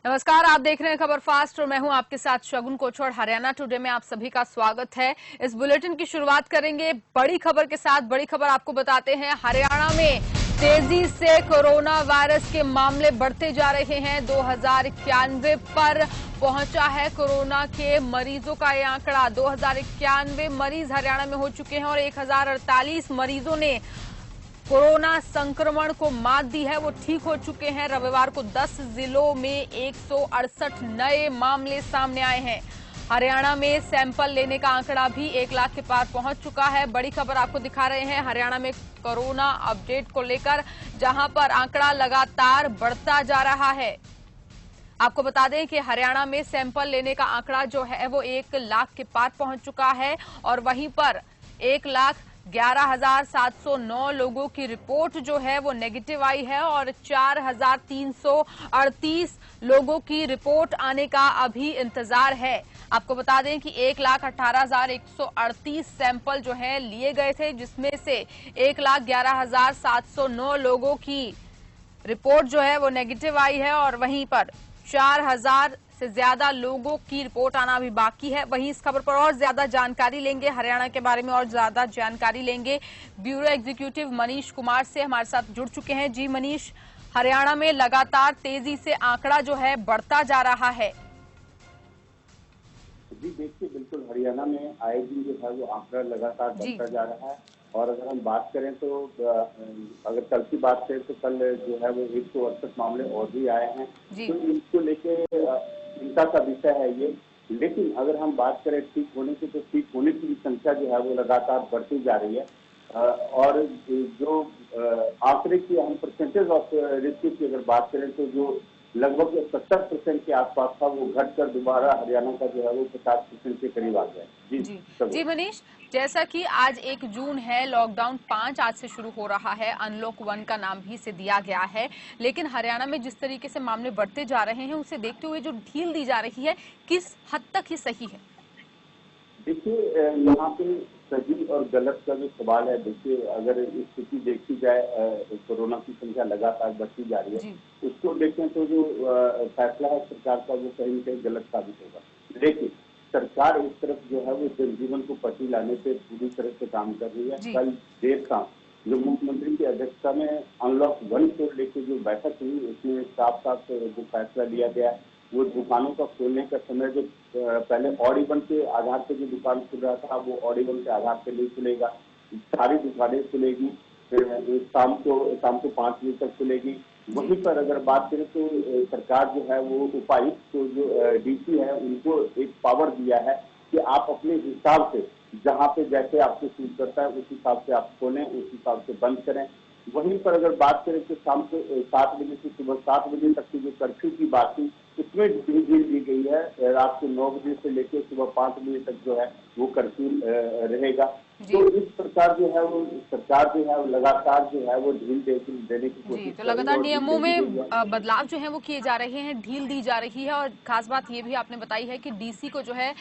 नमस्कार, आप देख रहे हैं खबर फास्ट और मैं हूं आपके साथ शगुन कोछड़। हरियाणा टुडे में आप सभी का स्वागत है। इस बुलेटिन की शुरुआत करेंगे बड़ी खबर के साथ। बड़ी खबर आपको बताते हैं, हरियाणा में तेजी से कोरोना वायरस के मामले बढ़ते जा रहे हैं। 2091 पर पहुंचा है कोरोना के मरीजों का ये आंकड़ा। 2091 मरीज हरियाणा में हो चुके हैं और 1048 मरीजों ने कोरोना संक्रमण को मात दी है, वो ठीक हो चुके हैं। रविवार को 10 जिलों में 168 नए मामले सामने आए हैं। हरियाणा में सैंपल लेने का आंकड़ा भी 1 लाख के पार पहुंच चुका है। बड़ी खबर आपको दिखा रहे हैं हरियाणा में कोरोना अपडेट को लेकर, जहां पर आंकड़ा लगातार बढ़ता जा रहा है। आपको बता दें कि हरियाणा में सैंपल लेने का आंकड़ा जो है वो 1 लाख के पार पहुंच चुका है और वहीं पर 1,11,709 लोगों की रिपोर्ट जो है वो नेगेटिव आई है और 4,338 लोगों की रिपोर्ट आने का अभी इंतजार है। आपको बता दें कि 1,18,138 सैंपल जो है लिए गए थे, जिसमें से 1,11,709 लोगों की रिपोर्ट जो है वो नेगेटिव आई है और वहीं पर 4,000 से ज्यादा लोगों की रिपोर्ट आना अभी बाकी है। वहीं इस खबर पर और ज्यादा जानकारी लेंगे, हरियाणा के बारे में और ज्यादा जानकारी लेंगे। ब्यूरो एग्जीक्यूटिव मनीष कुमार से हमारे साथ जुड़ चुके हैं। जी मनीष, हरियाणा में लगातार तेजी से आंकड़ा जो है बढ़ता जा रहा है। जी देखिए, बिल्कुल हरियाणा में आए दिन जो है वो आंकड़ा लगातार बढ़ता जा रहा है। और अगर हम बात करें तो अगर कल की बात करें तो कल जो है वो 168 मामले और भी आए हैं, तो इसको लेके चिंता का विषय है ये। लेकिन अगर हम बात करें ठीक होने की, तो ठीक होने की संख्या जो है वो लगातार बढ़ती जा रही है। और जो आंकड़े की हम परसेंटेज ऑफ रेस्क्यू की अगर बात करें तो जो लगभग 70% के आसपास था, वो घटकर दोबारा हरियाणा का जो है वो 50% के करीब आ गया। जी मनीष, जैसा कि आज 1 जून है, लॉकडाउन 5 आज से शुरू हो रहा है, अनलॉक 1 का नाम भी इसे दिया गया है, लेकिन हरियाणा में जिस तरीके से मामले बढ़ते जा रहे हैं उसे देखते हुए जो ढील दी जा रही है, किस हद तक ये सही है? देखिए, यहाँ पे सही और गलत का जो सवाल है, देखिए अगर स्थिति देखी जाए, कोरोना की संख्या लगातार बढ़ती जा रही है, उसको देखें तो जो फैसला है सरकार का वो कहीं न कहीं गलत साबित होगा। लेकिन सरकार इस तरफ जो है वो जनजीवन को पटरी लाने पे पूरी तरह से काम कर रही है। कल देर शाम जो मुख्यमंत्री की अध्यक्षता में अनलॉक 1 को लेकर जो बैठक हुई, उसमें साफ साफ जो फैसला लिया गया, वो दुकानों का खोलने का समय जो पहले ऑड इवन के आधार पर जो दुकान खुल रहा था, वो ऑड इवन के आधार पर नहीं खुलेगा। सारी दुकानें खुलेगी, शाम को 5 बजे तक खुलेगी। वहीं पर अगर बात करें तो सरकार जो है वो उपायुक्त को जो डीसी है उनको एक पावर दिया है कि आप अपने हिसाब से जहाँ पे जैसे आपको सूट करता है उस हिसाब से आप खोलें, उस हिसाब से बंद करें। वहीं पर अगर बात करें तो शाम को 7 बजे से सुबह 7 बजे तक की जो कर्फ्यू की बात थी, उसमें ढील दी गई है। रात को 9 बजे से लेकर सुबह 5 बजे तक जो है वो कर्फ्यू रहेगा। तो इस प्रकार जो है वो सरकार जो है वो लगातार जो है वो ढील देने की कोशिश। तो लगातार नियमों में बदलाव जो है वो किए जा रहे हैं, ढील दी जा रही है। और खास बात ये भी आपने बताई है कि डीसी को जो है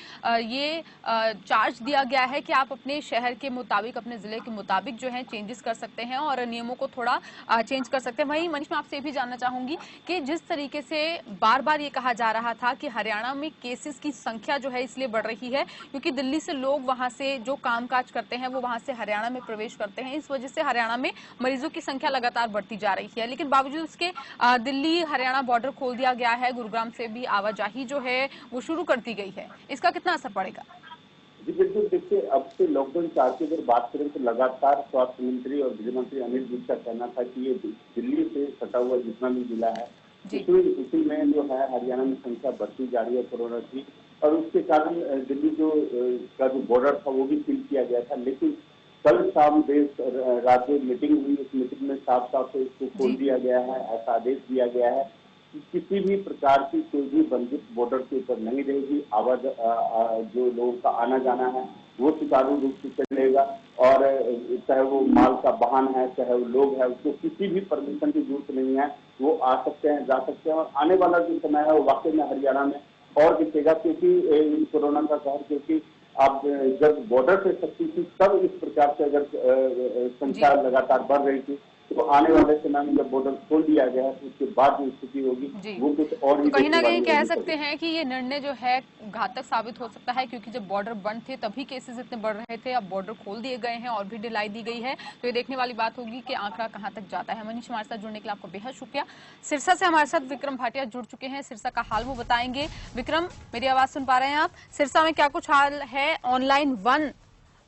ये चार्ज दिया गया है कि आप अपने शहर के मुताबिक, अपने जिले के मुताबिक जो है चेंजेस कर सकते हैं और नियमों को थोड़ा चेंज कर सकते हैं। वहीं मनीष, मैं आपसे ये भी जानना चाहूंगी कि जिस तरीके से बार बार ये कहा जा रहा था कि हरियाणा में केसेस की संख्या जो है इसलिए बढ़ रही है क्योंकि दिल्ली से लोग वहां से जो कामकाज करते हैं वो वहां से हरियाणा में प्रवेश करते हैं, इस वजह से हरियाणा में मरीजों की संख्या लगातार बढ़ती जा रही है। लेकिन बावजूद उसके दिल्ली हरियाणा बॉर्डर खोल दिया गया है, गुरुग्राम से भी आवाजाही जो है वो शुरू कर दी गई है, इसका कितना असर पड़ेगा? जी बिल्कुल, देखिए अब से लॉकडाउन 4 की अगर बात करें तो लगातार स्वास्थ्य मंत्री और गृह मंत्री अनिल विज का कहना था कि ये दिल्ली से सटा हुआ जितना भी जिला है उसी में जो है हरियाणा में संख्या बढ़ती जा रही है कोरोना की, और उसके कारण दिल्ली का जो बॉर्डर था वो भी सील किया गया था। लेकिन कल शाम देश राज्य मीटिंग हुई, उस मीटिंग में साफ साफ इसको खोल दिया गया है, ऐसा आदेश दिया गया है कि किसी भी प्रकार की कोई भी बंदिश बॉर्डर के ऊपर नहीं रहेगी। जो लोगों का आना जाना है वो सुचारू रूप से चलेगा, और चाहे वो माल का वाहन है, चाहे वो लोग है, उसको किसी भी परमिशन की जरूरत नहीं है, वो आ सकते हैं, जा सकते हैं। और आने वाला जो समय है वो वाकई में हरियाणा में और दिखेगा, क्योंकि कोरोना का कहर, क्योंकि आप जब बॉर्डर पे सख्ती थी तब इस प्रकार से अगर संख्या लगातार बढ़ रही थी, तो आने वाले समय में जब बॉर्डर खोल दिया गया है तो उसके बाद जो स्थिति होगी वो कुछ और ही तो कहीं ना कहीं कह सकते हैं कि ये निर्णय जो है घातक साबित हो सकता है, क्योंकि जब बॉर्डर बंद थे तभी केसेस इतने बढ़ रहे थे, अब बॉर्डर खोल दिए गए हैं और भी ढिलाई दी गई है, तो ये देखने वाली बात होगी कि आंकड़ा कहां तक जाता है। मनीष, हमारे साथ जुड़ने के लिए आपको बेहद शुक्रिया। सिरसा से हमारे साथ विक्रम भाटिया जुड़ चुके हैं, सिरसा का हाल वो बताएंगे। विक्रम, मेरी आवाज सुन पा रहे हैं आप? सिरसा में क्या कुछ हाल है? ऑनलाइन 1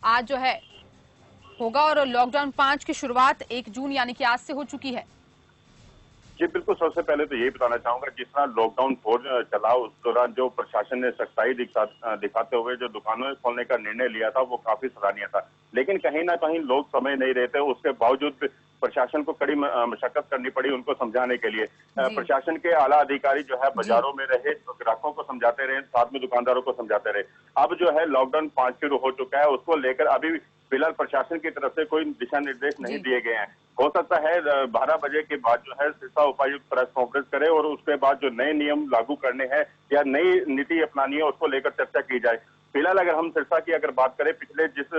आज जो है होगा और लॉकडाउन 5 की शुरुआत 1 जून यानी कि आज से हो चुकी है। जी बिल्कुल, सबसे पहले तो यही बताना चाहूंगा, जिस तरह लॉकडाउन 4 चला उस दौरान जो प्रशासन ने सख्ताई दिखाते हुए जो दुकानों खोलने का निर्णय लिया था वो काफी सराहनीय था। लेकिन कहीं ना कहीं लोग समझ नहीं रहे थे, उसके बावजूद प्रशासन को कड़ी मशक्कत करनी पड़ी उनको समझाने के लिए। प्रशासन के आला अधिकारी जो है बाजारों में रहे, तो ग्राहकों को समझाते रहे, साथ में दुकानदारों को समझाते रहे। अब जो है लॉकडाउन 5 शुरू हो चुका है, उसको लेकर अभी फिलहाल प्रशासन की तरफ से कोई दिशा निर्देश नहीं दिए गए हैं। हो सकता है 12 बजे के बाद जो है सिरसा उपायुक्त प्रेस कॉन्फ्रेंस करे और उसके बाद जो नए नियम लागू करने हैं या नई नीति अपनानी है उसको लेकर चर्चा की जाए। फिलहाल अगर हम सिरसा की अगर बात करें, पिछले जिस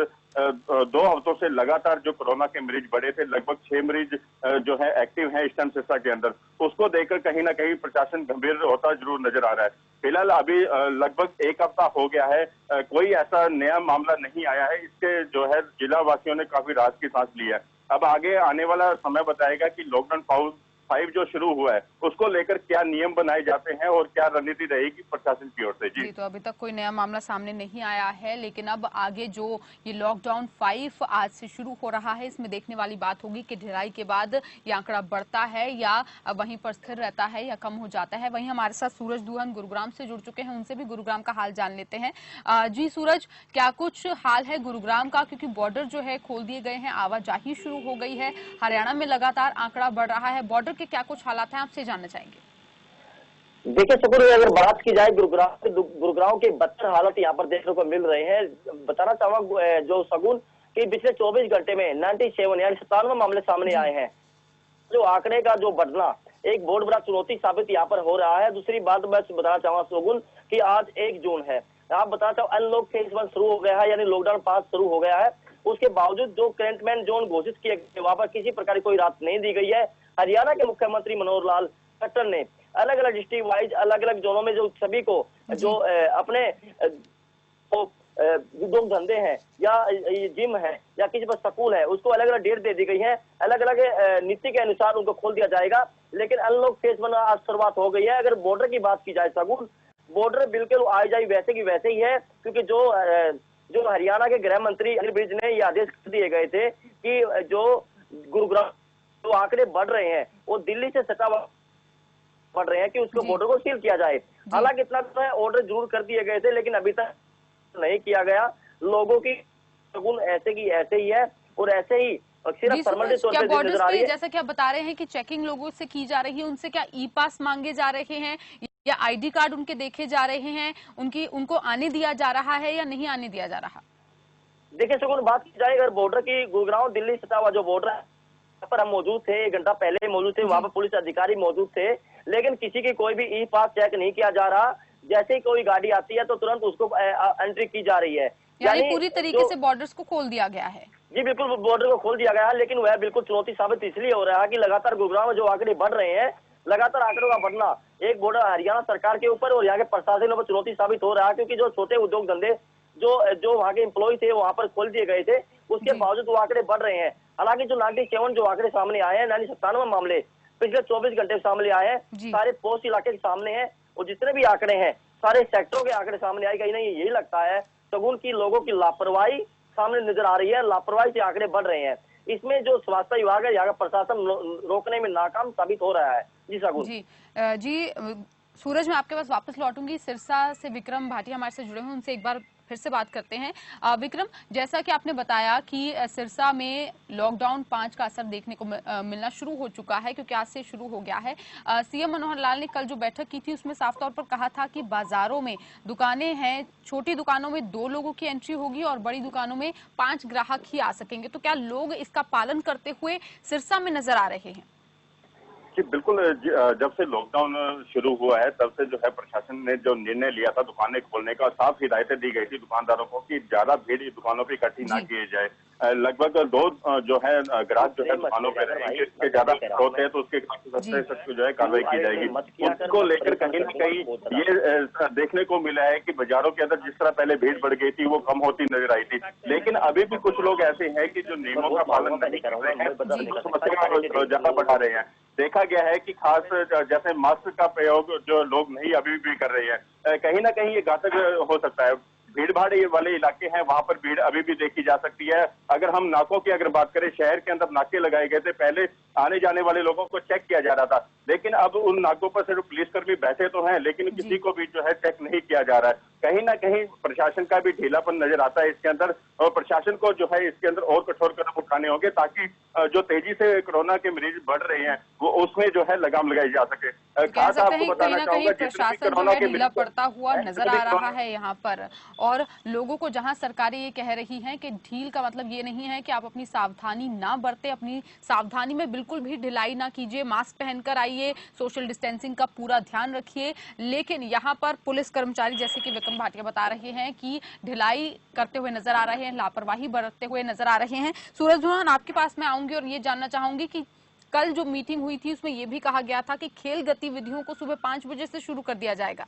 2 हफ्तों से लगातार जो कोरोना के मरीज बढ़े थे, लगभग 6 मरीज जो है एक्टिव हैं इस टाइम सिरसा के अंदर, उसको देखकर कहीं ना कहीं प्रशासन गंभीर होता जरूर नजर आ रहा है। फिलहाल अभी लगभग 1 हफ्ता हो गया है, कोई ऐसा नया मामला नहीं आया है। इसके जो है जिला वासियों ने काफी राहत की सांस ली है। अब आगे आने वाला समय बताएगा कि लॉकडाउन 5 जो शुरू हुआ है उसको लेकर क्या नियम बनाए जाते हैं और क्या रणनीति रहेगी प्रशासन की ओर से। जी तो अभी तक कोई नया मामला सामने नहीं आया है, लेकिन अब आगे जो ये लॉकडाउन 5 आज से शुरू हो रहा है, इसमें देखने वाली बात होगी कि ढिलाई के बाद ये आंकड़ा बढ़ता है या वहीं पर स्थिर रहता है या कम हो जाता है। वहीं हमारे साथ सूरज दुहन गुरुग्राम से जुड़ चुके हैं, उनसे भी गुरुग्राम का हाल जान लेते हैं। जी सूरज, क्या कुछ हाल है गुरुग्राम का? क्योंकि बॉर्डर जो है खोल दिए गए हैं, आवाजाही शुरू हो गई है, हरियाणा में लगातार आंकड़ा बढ़ रहा है, बॉर्डर के क्या कुछ हालात हैं, आपसे जानना चाहेंगे। देखिए शकुर, अगर बात की जाए गुरुग्राम के बदतर हालत यहाँ पर देखने को मिल रहे हैं। बताना चाहूंगा जो सगुन कि पिछले 24 घंटे में 97 यानी 97 मामले सामने आए हैं। जो आंकड़े का जो बढ़ना एक बहुत बड़ा चुनौती साबित यहाँ पर हो रहा है। दूसरी बात मैं बताना चाहूंगा सगुन कि आज 1 जून है। आप बताना चाहो अनलॉक फेज 1 शुरू हो गया है, यानी लॉकडाउन 5 शुरू हो गया है। उसके बावजूद जो कंटेनमेंट जोन घोषित किए गए वहां पर किसी प्रकार की कोई राहत नहीं दी गई है। हरियाणा के मुख्यमंत्री मनोहर लाल खट्टर ने अलग अलग डिस्ट्रिक्ट वाइज अलग अलग जोनों में जो सभी को जो अपने उद्योग धंधे हैं या जिम है या किसी पर स्कूल है, उसको अलग अलग डेट दे दी गई है। अलग अलग नीति के अनुसार उनको खोल दिया जाएगा। लेकिन अनलॉक फेज 1 आज शुरुआत हो गई है। अगर बॉर्डर की बात की जाए सगुन, बॉर्डर बिल्कुल आई जाए वैसे की वैसे ही है, क्योंकि जो हरियाणा के गृह मंत्री अनिल विज ने ये आदेश दिए गए थे कि जो गुरुग्राम जो आंकड़े बढ़ रहे हैं वो दिल्ली से सटा बढ़ रहे हैं कि उसको बॉर्डर को सील किया जाए। हालांकि इतना तो ऑर्डर जरूर कर दिए गए थे, लेकिन अभी तक नहीं किया गया। लोगों की सगुन ऐसे की ऐसे ही है और ऐसे ही सिर्फ फॉर्मेलिटी तौर पे नजर आ रही है। जैसा कि आप बता रहे हैं कि चेकिंग लोगों से की जा रही है, उनसे क्या ई पास मांगे जा रहे हैं या आईडी कार्ड उनके देखे जा रहे हैं, उनको आने दिया जा रहा है या नहीं आने दिया जा रहा? देखिए सगुन, बात की जाए अगर बॉर्डर की, गुरुग्राम दिल्ली सटा हुआ जो बॉर्डर है पर हम मौजूद थे, 1 घंटा पहले मौजूद थे, वहां पर पुलिस अधिकारी मौजूद थे, लेकिन किसी की कोई भी ई पास चेक नहीं किया जा रहा। जैसे ही कोई गाड़ी आती है तो तुरंत उसको एंट्री की जा रही है। यानी पूरी तरीके से बॉर्डर्स को खोल दिया गया है। जी बिल्कुल, बॉर्डर को खोल दिया गया है, लेकिन वह बिल्कुल चुनौती साबित इसलिए हो रहा है कि लगातार गुरुग्राम में जो आंकड़े बढ़ रहे हैं, लगातार आंकड़ों का बढ़ना एक बॉर्डर हरियाणा सरकार के ऊपर और यहाँ के प्रशासन पर चुनौती साबित हो रहा है, क्योंकि जो छोटे उद्योग धंधे जो वहाँ के एम्प्लॉय थे वहां पर खोल दिए गए थे, उसके बावजूद वो आंकड़े बढ़ रहे हैं। हालांकि जो 97 जो आंकड़े सामने आए हैं, 97 मामले पिछले 24 घंटे सामने आए हैं, सारे पोस्ट इलाके के सामने हैं और जितने भी आंकड़े हैं सारे सेक्टरों के आंकड़े सामने आए। कहीं नहीं यही लगता है सगुन की लोगों की लापरवाही सामने नजर आ रही है, लापरवाही से आंकड़े बढ़ रहे हैं। इसमें जो स्वास्थ्य विभाग है, यहाँ का प्रशासन रोकने में नाकाम साबित हो रहा है। जी सगुन। जी सूरज, मैं आपके पास वापस लौटूंगी। सिरसा से विक्रम भाटिया हमारे से जुड़े हैं, उनसे एक बार फिर से बात करते हैं। विक्रम, जैसा कि आपने बताया कि सिरसा में लॉकडाउन 5 का असर देखने को मिलना शुरू हो चुका है, क्योंकि आज से शुरू हो गया है। सीएम मनोहर लाल ने कल जो बैठक की थी उसमें साफ तौर पर कहा था कि बाजारों में दुकानें हैं, छोटी दुकानों में 2 लोगों की एंट्री होगी और बड़ी दुकानों में 5 ग्राहक ही आ सकेंगे। तो क्या लोग इसका पालन करते हुए सिरसा में नजर आ रहे हैं? जी बिल्कुल, जब से लॉकडाउन शुरू हुआ है तब से जो है प्रशासन ने जो निर्णय लिया था दुकानें खोलने का, साफ हिदायतें दी गई थी दुकानदारों को कि ज्यादा भीड़ दुकानों पर इकट्ठी ना किए जाए। लगभग 2 जो है ग्राहक जो है दुकानों पे रहेंगे, इसके ज्यादा होते हैं तो उसके सख्त जो है कार्रवाई की जाएगी। उसको लेकर कहीं ना कहीं ये देखने को मिला है कि बाजारों के अंदर जिस तरह पहले भीड़ बढ़ गई थी वो कम होती नजर आई थी, लेकिन अभी भी कुछ लोग ऐसे हैं कि जो नियमों का पालन नहीं कर रहे हैं, समस्या को ज्यादा बढ़ा रहे हैं। देखा गया है कि खास जैसे मास्क का प्रयोग जो लोग नहीं अभी भी कर रहे हैं, कहीं ना कहीं ये घातक हो सकता है। भीड़ भाड़ वाले इलाके हैं, वहां पर भीड़ अभी भी देखी जा सकती है। अगर हम नाकों की अगर बात करें, शहर के अंदर नाके लगाए गए थे, पहले आने जाने वाले लोगों को चेक किया जा रहा था, लेकिन अब उन नाकों पर सिर्फ पुलिसकर्मी बैठे तो हैं, लेकिन किसी को भी जो है चेक नहीं किया जा रहा है। कहीं ना कहीं प्रशासन का भी ढीलापन नजर आता है इसके अंदर, और प्रशासन को जो है इसके अंदर और कठोर कदम उठाने होंगे ताकि जो तेजी से कोरोना के मरीज बढ़ रहे हैं वो उसमें जो है लगाम लगाई जा सके। खास आपको बताना चाहूंगा, प्रशासन जो है ढीला पड़ता हुआ नजर आ रहा है यहाँ पर, और लोगों को जहां सरकारें ये कह रही हैं कि ढील का मतलब ये नहीं है कि आप अपनी सावधानी ना बरते, अपनी सावधानी में बिल्कुल भी ढिलाई ना कीजिए, मास्क पहनकर आइए, सोशल डिस्टेंसिंग का पूरा ध्यान रखिए, लेकिन यहाँ पर पुलिस कर्मचारी जैसे कि विक्रम भाटिया बता रहे हैं कि ढिलाई करते हुए नजर आ रहे हैं, लापरवाही बरतते हुए नजर आ रहे हैं। सूरज भान, आपके पास मैं आऊंगी और ये जानना चाहूंगी कि कल जो मीटिंग हुई थी उसमें यह भी कहा गया था कि खेल गतिविधियों को सुबह 5 बजे से शुरू कर दिया जाएगा।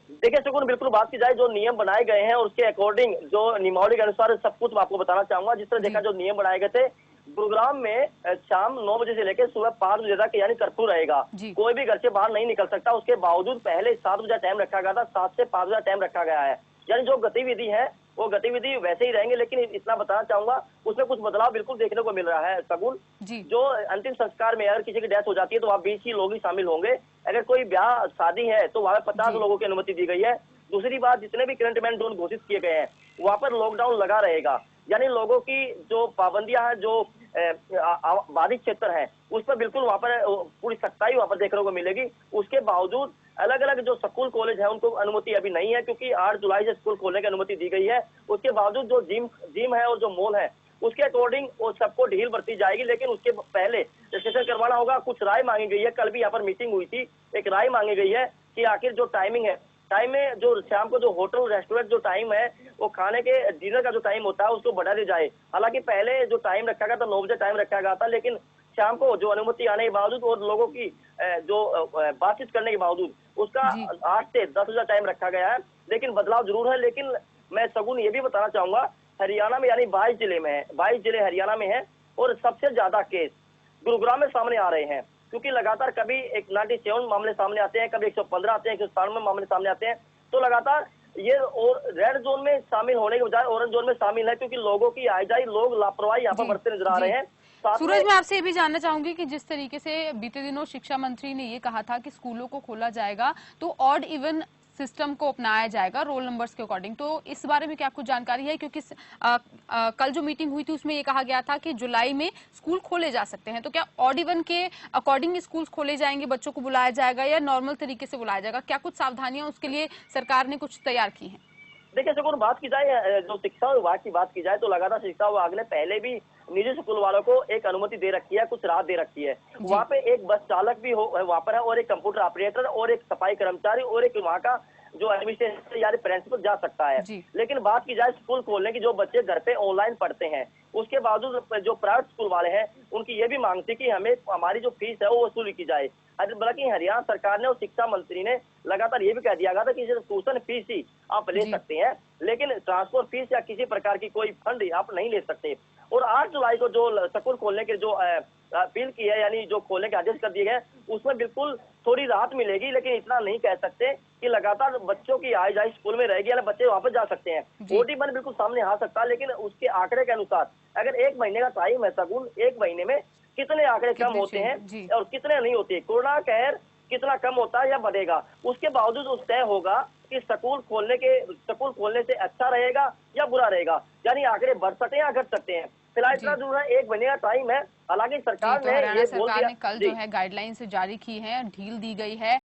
देखिए शकुन, बिल्कुल बात की जाए, जो नियम बनाए गए हैं उसके अकॉर्डिंग, जो नियमावली के अनुसार सब कुछ मैं आपको बताना चाहूंगा। जिस तरह देखा, जो नियम बनाए गए थे, गुरुग्राम में शाम 9 बजे से लेकर सुबह 5 बजे तक यानी कर्फ्यू रहेगा, कोई भी घर से बाहर नहीं निकल सकता। उसके बावजूद पहले 7 बजे टाइम रखा गया था, 7 से 5 बजे टाइम रखा गया है, यानी जो गतिविधि है वो गतिविधि वैसे ही रहेंगे। लेकिन इतना बताना चाहूंगा, उसमें कुछ बदलाव बिल्कुल देखने को मिल रहा है सगुन। जो अंतिम संस्कार में अगर किसी की डेथ हो जाती है तो वहाँ 20 ही लोग ही शामिल होंगे। अगर कोई ब्याह शादी है तो वहाँ 50 लोगों की अनुमति दी गई है। दूसरी बात, जितने भी कंटेनमेंट जोन घोषित किए गए हैं वहाँ पर लॉकडाउन लगा रहेगा, यानी लोगों की जो पाबंदियां हैं, जो बाधित क्षेत्र है, उस पर बिल्कुल वहाँ पर पूरी सख्ताई वहाँ पर देखने को मिलेगी। उसके बावजूद अलग अलग जो स्कूल कॉलेज है उनको अनुमति अभी नहीं है, क्योंकि 8 जुलाई से स्कूल खोलने की अनुमति दी गई है। उसके बावजूद जो जिम है और जो मॉल है उसके अकॉर्डिंग वो सबको ढील बरती जाएगी, लेकिन उसके पहले रजिस्ट्रेशन करवाना होगा। कुछ राय मांगी गई है, कल भी यहाँ पर मीटिंग हुई थी, एक राय मांगी गई है कि आखिर जो टाइमिंग है, टाइम में जो शाम को जो होटल रेस्टोरेंट जो टाइम है वो खाने के डिनर का जो टाइम होता है उसको बढ़ा दिया जाए। हालांकि पहले जो टाइम रखा गया था 9 बजे टाइम रखा गया था, लेकिन शाम को जो अनुमति आने के बावजूद और लोगों की जो बातचीत करने के बावजूद उसका 8 से 10 बजे टाइम रखा गया है। लेकिन बदलाव जरूर है। लेकिन मैं सगुन ये भी बताना चाहूंगा, हरियाणा में यानी 22 जिले में है, 22 जिले हरियाणा में है, और सबसे ज्यादा केस गुरुग्राम में सामने आ रहे हैं, क्योंकि लगातार कभी 97 मामले सामने आते हैं, कभी 115 आते हैं, 197 मामले सामने आते हैं। तो लगातार ये और रेड जोन में शामिल होने के बजाय ऑरेंज जोन में शामिल है, क्योंकि लोगों की आवाजाही, लोग लापरवाही यहाँ पर बरतते नजर आ रहे हैं। सूरज, मैं आपसे ये भी जानना चाहूंगी कि जिस तरीके से बीते दिनों शिक्षा मंत्री ने ये कहा था कि स्कूलों को खोला जाएगा तो ऑड इवन सिस्टम को अपनाया जाएगा रोल नंबर्स के अकॉर्डिंग, तो इस बारे में क्या कुछ जानकारी है? क्योंकि कल जो मीटिंग हुई थी उसमें ये कहा गया था कि जुलाई में स्कूल खोले जा सकते हैं, तो क्या ऑड इवन के अकॉर्डिंग स्कूल खोले जाएंगे, बच्चों को बुलाया जाएगा या नॉर्मल तरीके से बुलाया जाएगा? क्या कुछ सावधानियां उसके लिए सरकार ने कुछ तैयार की हैं? देखिए सकुन, बात की जाए, जो शिक्षा विभाग की बात की जाए तो लगातार शिक्षा विभाग ने पहले भी निजी स्कूल वालों को एक अनुमति दे रखी है, कुछ राहत दे रखी है। वहाँ पे एक बस चालक भी वहाँ पर है, और एक कंप्यूटर ऑपरेटर, और एक सफाई कर्मचारी, और एक वहाँ का जो एडमिनिस्ट्रेटर यानी प्रिंसिपल जा सकता है। लेकिन बात की जाए स्कूल खोलने की, जो बच्चे घर पे ऑनलाइन पढ़ते हैं, उसके बावजूद जो प्राइवेट स्कूल वाले हैं उनकी ये भी मांग थी कि हमें हमारी जो फीस है वो वसूली की जाए। बल्कि हरियाणा सरकार ने और शिक्षा मंत्री ने लगातार ये भी कह दिया गया था कि ट्यूशन फीस ही आप ले सकते हैं, लेकिन ट्रांसपोर्ट फीस या किसी प्रकार की कोई फंड आप नहीं ले सकते। और 8 जुलाई को जो स्कूल खोलने के जो अपील की है, यानी जो खोलने के आदेश कर दिए गए, उसमें बिल्कुल थोड़ी राहत मिलेगी, लेकिन इतना नहीं कह सकते कि लगातार बच्चों की आवाजाही स्कूल में रहेगी, यानी बच्चे वापस जा सकते हैं। OD1 बिल्कुल सामने आ सकता है, लेकिन उसके आंकड़े के अनुसार अगर 1 महीने का टाइम है सगुन, 1 महीने में कितने आंकड़े कम होते हैं और कितने नहीं होते, कोरोना कहर कितना कम होता है या बढ़ेगा, उसके बावजूद उस तय होगा कि स्कूल खोलने से अच्छा रहेगा या बुरा रहेगा, यानी आंकड़े बढ़ सकते हैं या घट सकते हैं। फिलहाल इतना जो है 1 महीने का टाइम है। हालांकि सरकार ने कल जो है गाइडलाइंस जारी की है, ढील दी गई है।